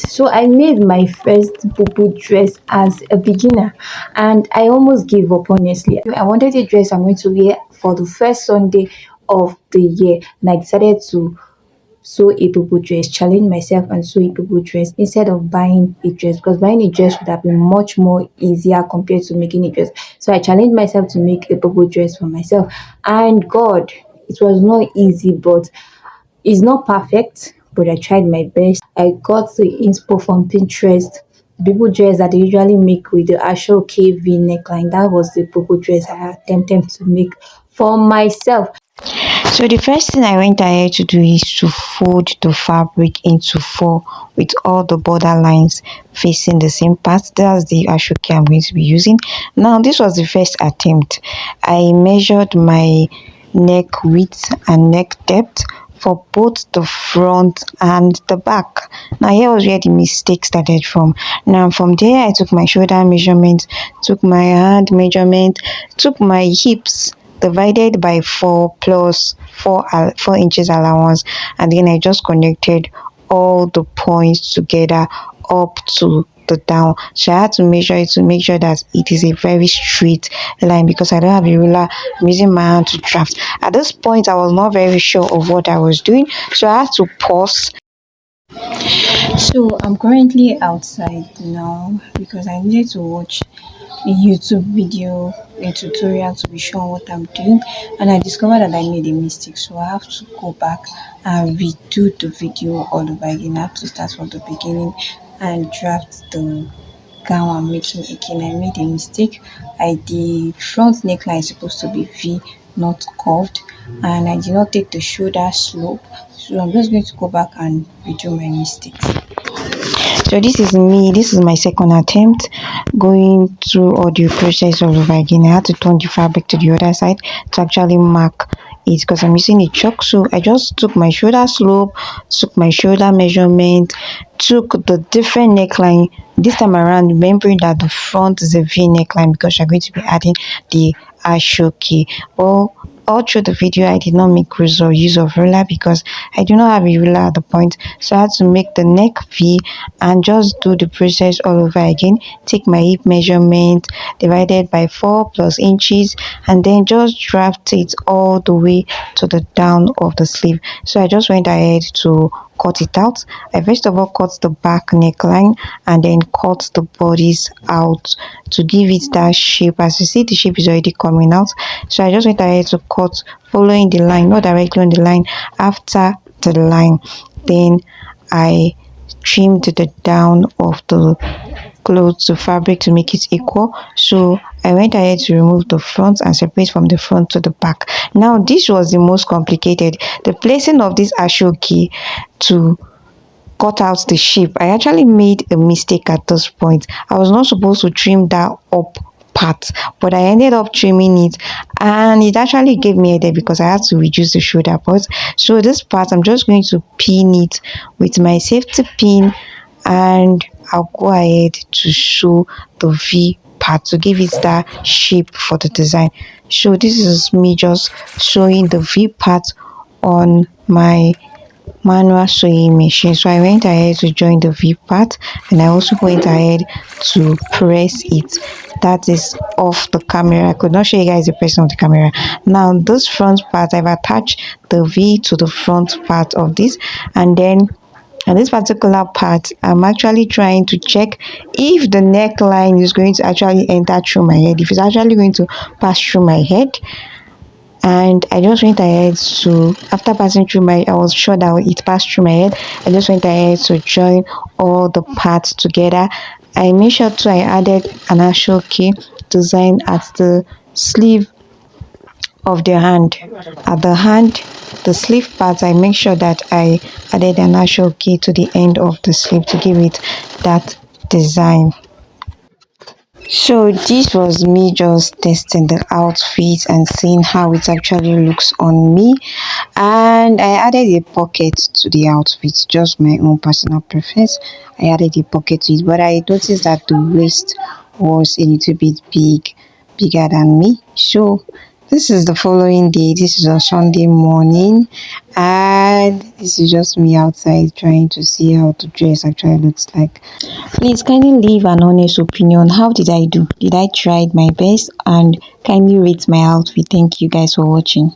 So I made my first Bubu dress as a beginner and I almost gave up honestly. I wanted a dress I'm going to wear for the first Sunday of the year and I decided to sew a Bubu dress, challenge myself and sew a Bubu dress instead of buying a dress because buying a dress would have been much more easier compared to making a dress. So I challenged myself to make a Bubu dress for myself and God, it was not easy but it's not perfect, but I tried my best. I got the inspo from Pinterest. People dress that they usually make with the actual KV neckline. That was the Bobo dress I attempted to make for myself. So the first thing I went ahead to do is to fold the fabric into four with all the border lines facing the same part. That's the ashoke I'm going to be using. Now this was the first attempt. I measured my neck width and neck depth for both the front and the back. Now here was where the mistake started from. Now from there I took my shoulder measurement, took my hand measurement, took my hips divided by 4 plus 4 inches allowance, and then I just connected all the points together up to the down. So I had to measure it to make sure that it is a very straight line because I don't have a ruler. I'm using my hand to draft. At this point I was not very sure of what I was doing, so I had to pause. So I'm currently outside now because I needed to watch a YouTube video, a tutorial to be sure what I'm doing, and I discovered that I made a mistake. So I have to go back and redo the video all over again. I have to start from the beginning and draft the gown I'm making again. I made a mistake. The front neckline is supposed to be V, not curved, and I did not take the shoulder slope. So I'm just going to go back and redo my mistakes. So this is me. This is my second attempt going through all the process all over again. I had to turn the fabric to the other side to actually mark it because I'm using a chalk. So I just took my shoulder slope, took my shoulder measurement, took the different neckline. This time around, remembering that the front is a V neckline because you're going to be adding the ashoke. Well, all through the video I did not make use of ruler because I do not have a ruler at the point, so I had to make the neck V and just do the process all over again. Take my hip measurement divided by 4 plus inches and then just draft it all the way to the down of the sleeve. So I just went ahead to cut it out. I first of all cut the back neckline and then cut the bodies out to give it that shape. As you see, the shape is already coming out, so I just went ahead to cut following the line, not directly on the line, after the line. Then I trimmed the down of the clothes to fabric to make it equal. So I went ahead to remove the front and separate from the front to the back. Now this was the most complicated, the placing of this ashoke to cut out the shape. I actually made a mistake at this point. I was not supposed to trim that up part, but I ended up trimming it and it actually gave me a headache because I had to reduce the shoulder part. So this part I'm just going to pin it with my safety pin and I'll go ahead to sew the V part to give it that shape for the design. So this is me just sewing the V part on my manual sewing machine. So I went ahead to join the V part and I also went ahead to press it. That is off the camera. I could not show you guys the pressing of the camera. Now this front part, I've attached the V to the front part of this, and then on this particular part I'm actually trying to check if the neckline is going to actually enter through my head, if it's actually going to pass through my head. And I just went ahead to, after passing through my, I was sure that it passed through my head. I just went ahead to join all the parts together. I made sure to I added an ashoke design at the sleeve of the hand. At the hand, the sleeve part, I make sure that I added an ashoke to the end of the sleeve to give it that design. So this was me just testing the outfit and seeing how it actually looks on me, and I added a pocket to the outfit, just my own personal preference. I added a pocket to it, but I noticed that the waist was a little bit bigger than me, so This is the following day. This is on Sunday morning, and this is just me outside trying to see how the dress actually looks like. Please kindly leave an honest opinion. How did I do? Did I try my best? And kindly rate my outfit. Thank you guys for watching.